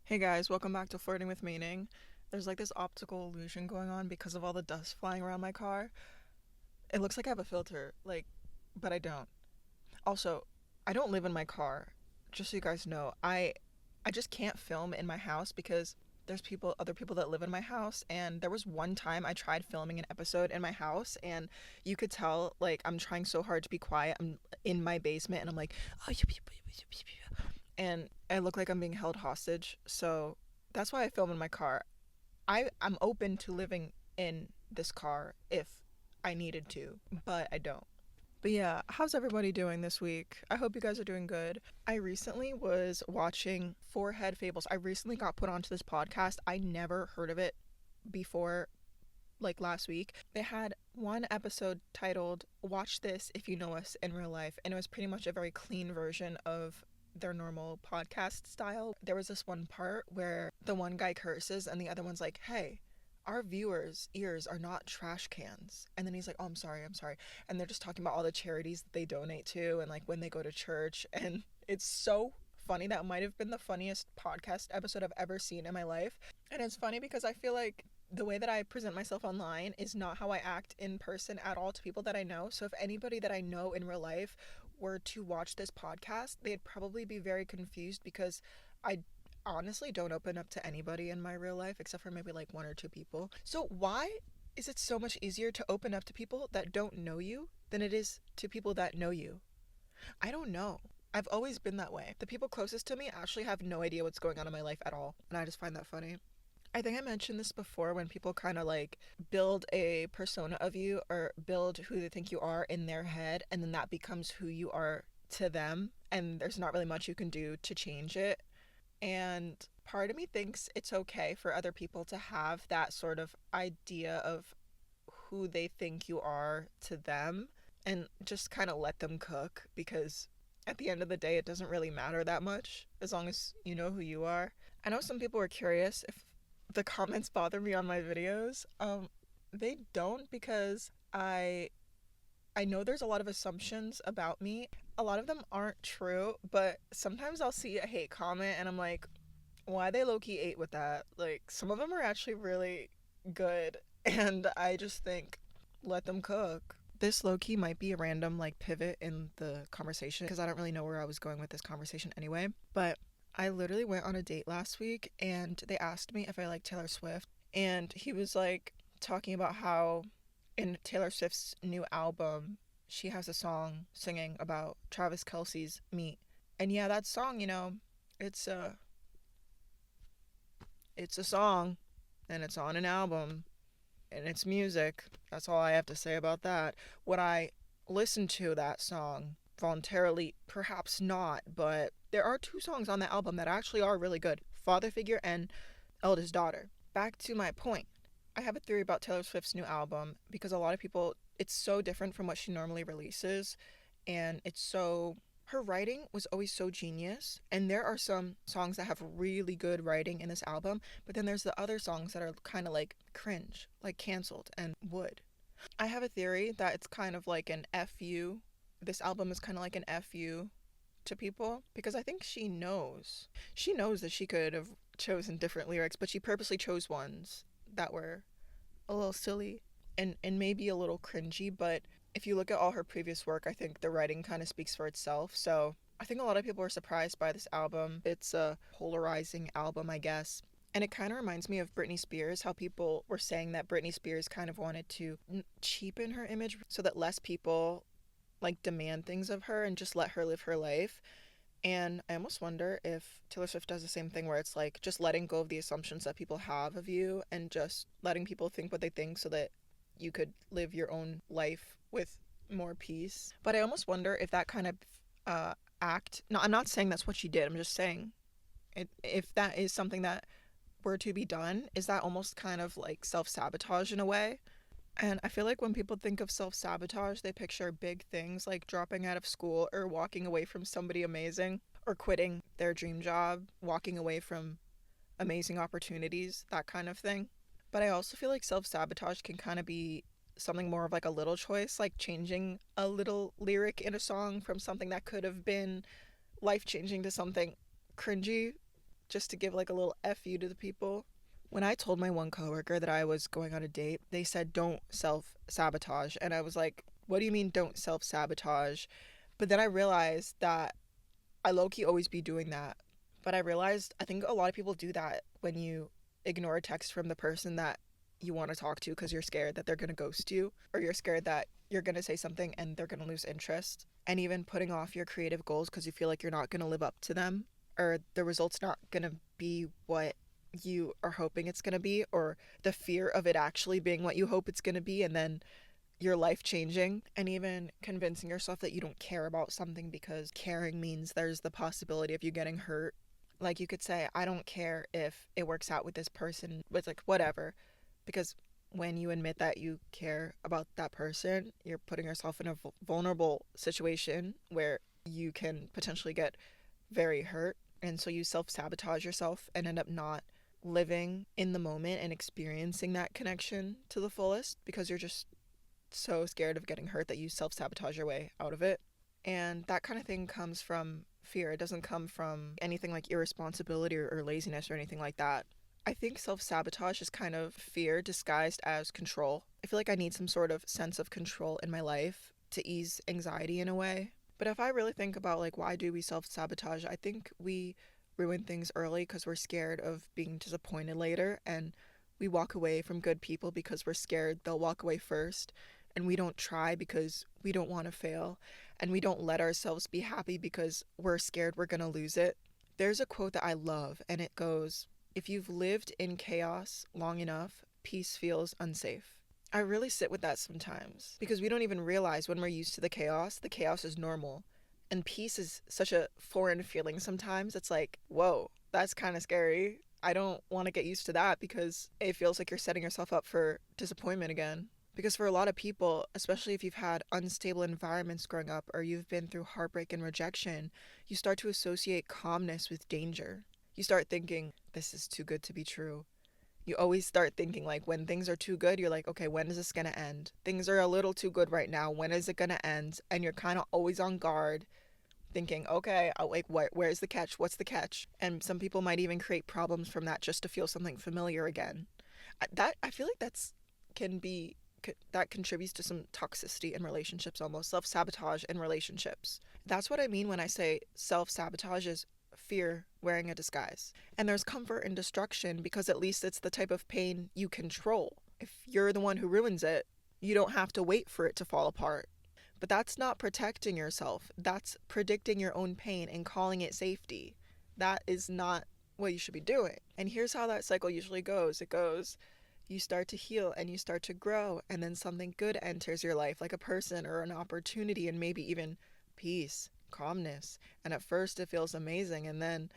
Hey guys, welcome back to Flirting with Meaning. There's like this optical illusion going on because of all the dust flying around my car. It looks like I have a filter, but I don't. Also, I don't live in my car. Just so you guys know, I just can't film in my house because there's other people that live in my house, and there was one time I tried filming an episode in my house, and you could tell like I'm trying so hard to be quiet. I'm in my basement and I'm like, oh, and I look like I'm being held hostage. So that's why I film in my car. I'm open to living in this car if I needed to, but I don't. But yeah, how's everybody doing this week? I hope you guys are doing good. I recently was watching Forehead Fables. I recently got put onto this podcast. I never heard of it before, like last week. They had one episode titled Watch This If You Know Us in Real Life, and it was pretty much a very clean version of their normal podcast style. There was this one part where the one guy curses and the other one's like, hey, our viewers' ears are not trash cans. And then he's like, oh, I'm sorry. And they're just talking about all the charities that they donate to and like when they go to church. And it's so funny. That might have been the funniest podcast episode I've ever seen in my life. And it's funny because I feel like the way that I present myself online is not how I act in person at all to people that I know. So if anybody that I know in real life were to watch this podcast, they'd probably be very confused because I honestly don't open up to anybody in my real life except for maybe like one or two people. So why is it so much easier to open up to people that don't know you than it is to people that know you? I don't know. I've always been that way. The people closest to me actually have no idea what's going on in my life at all, and I just find that funny. I think I mentioned this before when people kind of like build a persona of you or build who they think you are in their head, and then that becomes who you are to them, and there's not really much you can do to change it. And part of me thinks it's okay for other people to have that sort of idea of who they think you are to them and just kind of let them cook because at the end of the day, it doesn't really matter that much as long as you know who you are. I know some people are curious if the comments bother me on my videos. They don't because I know there's a lot of assumptions about me. A lot of them aren't true, but sometimes I'll see a hate comment and I'm like, why they low-key ate with that? Like, some of them are actually really good, and I just think, let them cook. This low-key might be a random, like, pivot in the conversation, because I don't really know where I was going with this conversation anyway, but I literally went on a date last week, and they asked me if I like Taylor Swift, and he was, like, talking about how in Taylor Swift's new album, she has a song singing about Travis Kelce's Meat. And yeah, that song, it's it's a song and it's on an album and it's music. That's all I have to say about that. Would I listen to that song voluntarily? Perhaps not, but there are two songs on the album that actually are really good: Father Figure and Eldest Daughter. Back to my point. I have a theory about Taylor Swift's new album because a lot of people, it's so different from what she normally releases, and her writing was always so genius, and there are some songs that have really good writing in this album, but then there's the other songs that are kind of like cringe, like canceled and would. I have a theory that it's kind of like an FU. This album is kind of like an FU to people because I think she knows. She knows that she could have chosen different lyrics, but she purposely chose ones that were a little silly and maybe a little cringy, but if you look at all her previous work, I think the writing kind of speaks for itself. So I think a lot of people were surprised by this album. It's a polarizing album, I guess. And it kind of reminds me of Britney Spears, how people were saying that Britney Spears kind of wanted to cheapen her image so that less people like demand things of her and just let her live her life. And I almost wonder if Taylor Swift does the same thing where it's like just letting go of the assumptions that people have of you and just letting people think what they think so that you could live your own life with more peace. But I almost wonder if that kind of act, no, I'm not saying that's what she did, I'm just saying if that is something that were to be done, is that almost kind of like self-sabotage in a way? And I feel like when people think of self-sabotage, they picture big things like dropping out of school or walking away from somebody amazing or quitting their dream job, walking away from amazing opportunities, that kind of thing. But I also feel like self-sabotage can kind of be something more of like a little choice, like changing a little lyric in a song from something that could have been life-changing to something cringy. just to give like a little FU to the people. When I told my one coworker that I was going on a date, they said don't self sabotage. And I was like, what do you mean don't self sabotage? But then I realized that I low key always be doing that. But I realized I think a lot of people do that when you ignore a text from the person that you want to talk to because you're scared that they're going to ghost you, or you're scared that you're going to say something and they're going to lose interest. And even putting off your creative goals because you feel like you're not going to live up to them, or the result's not going to be what you are hoping it's going to be, or the fear of it actually being what you hope it's going to be, and then your life changing. And even convincing yourself that you don't care about something because caring means there's the possibility of you getting hurt. Like you could say, I don't care if it works out with this person, but it's like whatever. Because when you admit that you care about that person, you're putting yourself in a vulnerable situation where you can potentially get very hurt. And so you self sabotage yourself and end up not living in the moment and experiencing that connection to the fullest because you're just so scared of getting hurt that you self sabotage your way out of it. And that kind of thing comes from fear. It doesn't come from anything like irresponsibility or laziness or anything like that. I think self sabotage is kind of fear disguised as control. I feel like I need some sort of sense of control in my life to ease anxiety in a way. But if I really think about like why do we self sabotage, I think we ruin things early because we're scared of being disappointed later, and we walk away from good people because we're scared they'll walk away first, and we don't try because we don't want to fail, and we don't let ourselves be happy because we're scared we're going to lose it. There's a quote that I love, and it goes, if you've lived in chaos long enough, peace feels unsafe. I really sit with that sometimes because we don't even realize when we're used to the chaos is normal. And peace is such a foreign feeling sometimes. It's like, whoa, that's kind of scary. I don't want to get used to that because it feels like you're setting yourself up for disappointment again. Because for a lot of people, especially if you've had unstable environments growing up or you've been through heartbreak and rejection, you start to associate calmness with danger. You start thinking, this is too good to be true. You always start thinking like when things are too good, you're like, okay, when is this going to end? Things are a little too good right now. When is it going to end? And you're kind of always on guard thinking, okay, I'll, like, where's the catch? What's the catch? And some people might even create problems from that just to feel something familiar again. I feel like can be that contributes to some toxicity in relationships, almost self-sabotage in relationships. That's what I mean when I say self-sabotage is fear wearing a disguise. And there's comfort in destruction because at least it's the type of pain you control. If you're the one who ruins it, you don't have to wait for it to fall apart. But that's not protecting yourself. That's predicting your own pain and calling it safety. That is not what you should be doing. And here's how that cycle usually goes. It goes, you start to heal and you start to grow, and then something good enters your life, like a person or an opportunity, and maybe even peace, calmness. And at first it feels amazing, and then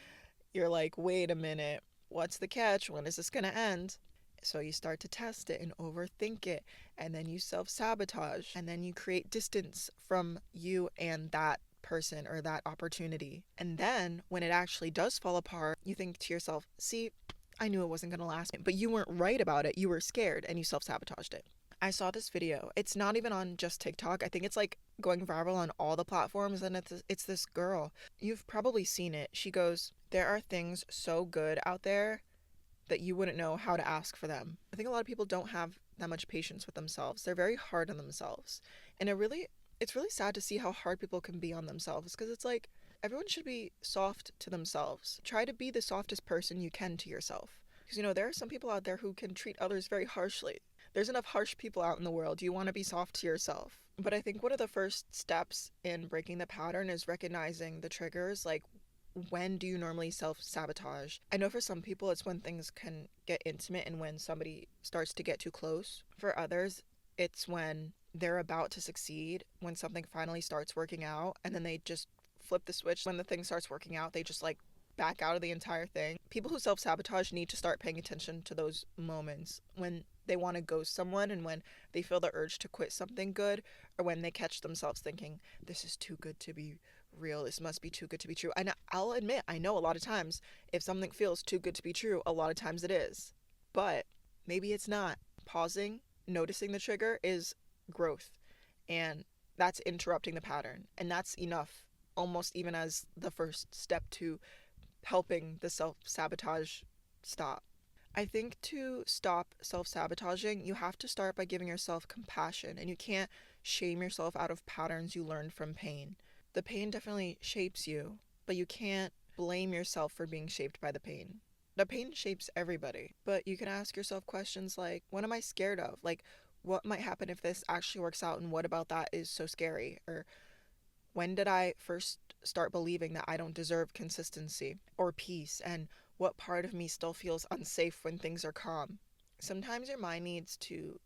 you're like, wait a minute, what's the catch? When is this going to end? So you start to test it and overthink it, and then you self-sabotage, and then you create distance from you and that person or that opportunity. And then when it actually does fall apart, you think to yourself, see, I knew it wasn't going to last, but you weren't right about it. You were scared and you self-sabotaged it. I saw this video. It's not even on just TikTok. I think it's like going viral on all the platforms, and it's this girl. You've probably seen it. She goes, there are things so good out there that you wouldn't know how to ask for them. I think a lot of people don't have that much patience with themselves. They're very hard on themselves. And it's really sad to see how hard people can be on themselves, because it's like everyone should be soft to themselves. Try to be the softest person you can to yourself. Because there are some people out there who can treat others very harshly. There's enough harsh people out in the world. You want to be soft to yourself. But I think one of the first steps in breaking the pattern is recognizing the triggers, like when do you normally self-sabotage? I know for some people it's when things can get intimate and when somebody starts to get too close. For others, it's when they're about to succeed, when something finally starts working out, and then they just flip the switch. When the thing starts working out, they just like back out of the entire thing. People who self-sabotage need to start paying attention to those moments when they want to ghost someone, and when they feel the urge to quit something good, or when they catch themselves thinking, this is too good to be real, this must be too good to be true. And I'll admit, I know a lot of times if something feels too good to be true, a lot of times it is. But maybe it's not. Pausing, noticing the trigger is growth. And that's interrupting the pattern. And that's enough, almost even as the first step to helping the self-sabotage stop. I think to stop self-sabotaging, you have to start by giving yourself compassion, and you can't shame yourself out of patterns you learned from pain. The pain definitely shapes you, but you can't blame yourself for being shaped by the pain. The pain shapes everybody, but you can ask yourself questions like, what am I scared of? Like, what might happen if this actually works out, and what about that is so scary? Or when did I first start believing that I don't deserve consistency or peace? And what part of me still feels unsafe when things are calm? Sometimes your mind needs to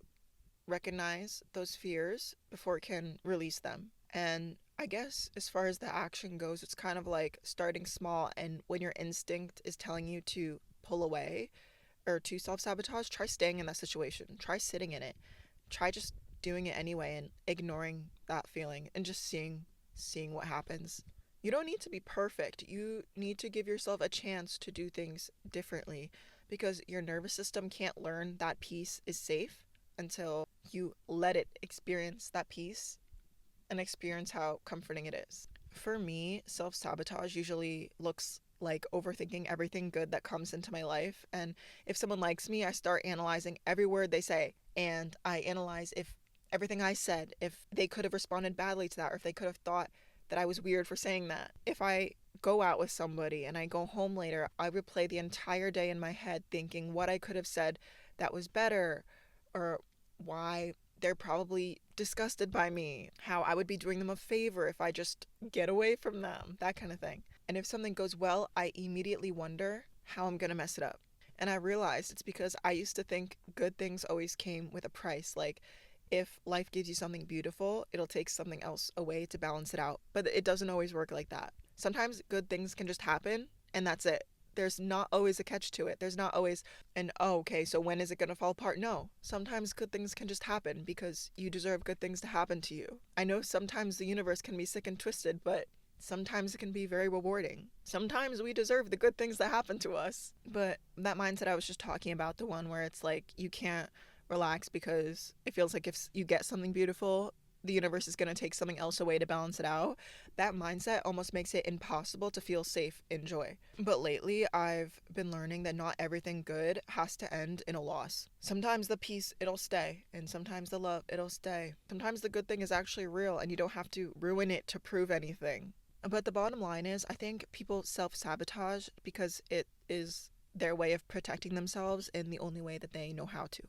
recognize those fears before it can release them. And I guess as far as the action goes, it's kind of like starting small. And when your instinct is telling you to pull away or to self sabotage, try staying in that situation. Try sitting in it. Try just doing it anyway and ignoring that feeling and just seeing what happens. You don't need to be perfect. You need to give yourself a chance to do things differently because your nervous system can't learn that peace is safe until you let it experience that peace and experience how comforting it is. For me, self sabotage usually looks like overthinking everything good that comes into my life. And if someone likes me, I start analyzing every word they say. And I analyze if everything I said, if they could have responded badly to that, or if they could have thought that I was weird for saying that. If I go out with somebody and I go home later, I replay the entire day in my head thinking what I could have said that was better, or why they're probably disgusted by me, how I would be doing them a favor if I just get away from them, that kind of thing. And if something goes well, I immediately wonder how I'm going to mess it up. And I realized it's because I used to think good things always came with a price. Like, if life gives you something beautiful, it'll take something else away to balance it out. But it doesn't always work like that. Sometimes good things can just happen, and that's it. There's not always a catch to it. There's not always an, oh, okay, so when is it going to fall apart? No. Sometimes good things can just happen because you deserve good things to happen to you. I know sometimes the universe can be sick and twisted, but sometimes it can be very rewarding. Sometimes we deserve the good things that happen to us. But that mindset I was just talking about, the one where it's like you can't relax because it feels like if you get something beautiful, the universe is going to take something else away to balance it out. That mindset almost makes it impossible to feel safe in joy. But lately, I've been learning that not everything good has to end in a loss. Sometimes the peace, it'll stay, and sometimes the love, it'll stay. Sometimes the good thing is actually real, and you don't have to ruin it to prove anything. But the bottom line is, I think people self sabotage because it is their way of protecting themselves in the only way that they know how to.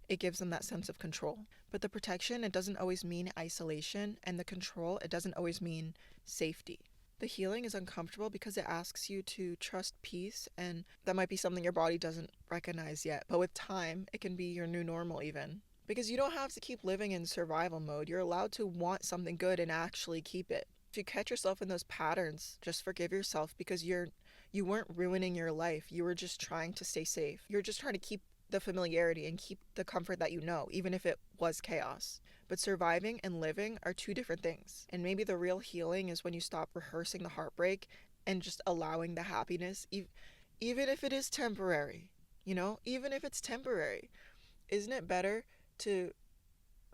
It gives them that sense of control. But the protection, it doesn't always mean isolation, and the control, it doesn't always mean safety. The healing is uncomfortable because it asks you to trust peace, and that might be something your body doesn't recognize yet. But with time, it can be your new normal, even. Because you don't have to keep living in survival mode. You're allowed to want something good and actually keep it. If you catch yourself in those patterns, just forgive yourself because you weren't ruining your life. You were just trying to stay safe. You're just trying to keep the familiarity and keep the comfort that you know, even if it was chaos. But surviving and living are two different things. And maybe the real healing is when you stop rehearsing the heartbreak and just allowing the happiness, even if it is temporary. Even if it's temporary. Isn't it better to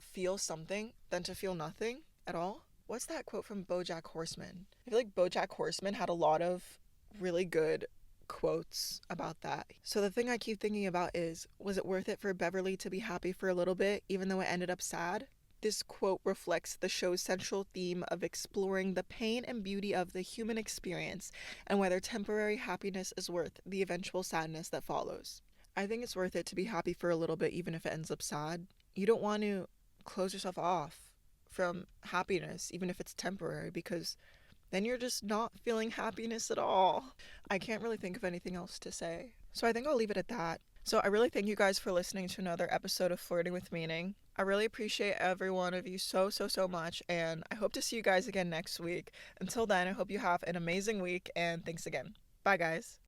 feel something than to feel nothing at all? What's that quote from BoJack Horseman? I feel like BoJack Horseman had a lot of really good quotes about that. So the thing I keep thinking about is, was it worth it for Beverly to be happy for a little bit, even though it ended up sad? This quote reflects the show's central theme of exploring the pain and beauty of the human experience and whether temporary happiness is worth the eventual sadness that follows. I think it's worth it to be happy for a little bit, even if it ends up sad. You don't want to close yourself off from happiness, even if it's temporary, because then you're just not feeling happiness at all. I can't really think of anything else to say. So I think I'll leave it at that. So I really thank you guys for listening to another episode of Flirting with Meaning. I really appreciate every one of you so, so, so much, and I hope to see you guys again next week. Until then, I hope you have an amazing week, and thanks again. Bye, guys.